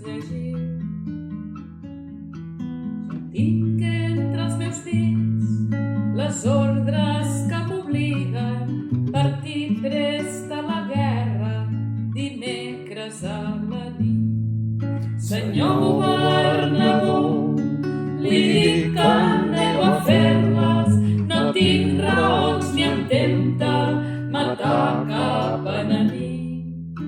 llegir. Jo tinc entre els meus dits les ordres que m'obliguen, partir prest a la guerra dimecres a la nit. Senyor governador, li dic que aneu a fer-les, no tinc raons ni em tempta matar cap enemic.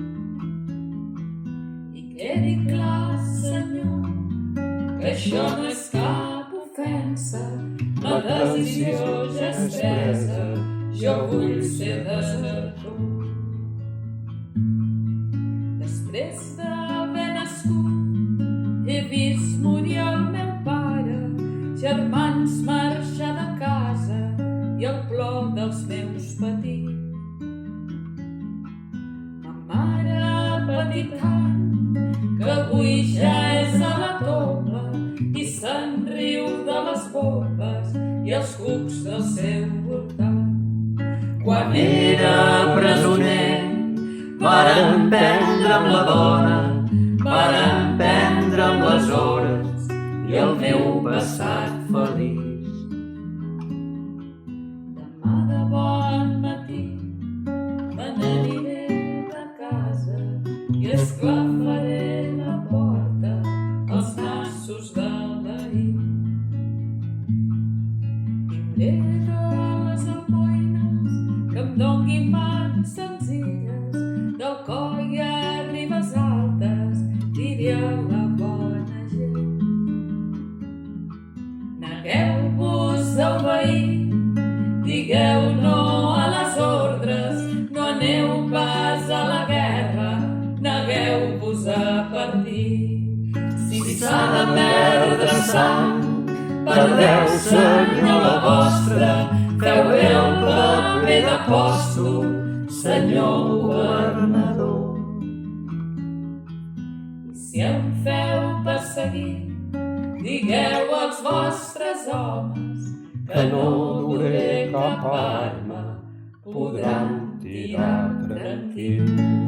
I quedi clar, senyor, que això no és cap ofensa, la decisió ja és presa, jo vull ser desertor. Després d'haver nascut he vist morir el meu pare, germans marxar de casa i el plor dels meus petits. Ma mare ha patit tant que avui ja és a la tomba i se'n riu de les bombes i els cucs del seu voltant. Quan era presoner varen prendre'm la dona, varen prendre'm les hores i el meu passat feliç. Demà de bon matí me n'aniré de casa i esclafaré la porta als nassos de l'ahir. Viuré de les almoines que em donguin mans senzilles, del coll a ribes altes diré a la bona gent. Negueu-vos a obeir, digueu no a les ordres, no aneu pas a la guerra, negueu-vos a partir. Si s'ha de perdre sang, perdeu, senyor, la vostra, feu bé el paper d'apòstol, senyor governador. I si em feu perseguir, digueu als vostres homes que no duré cap arma, podran tirar tranquil.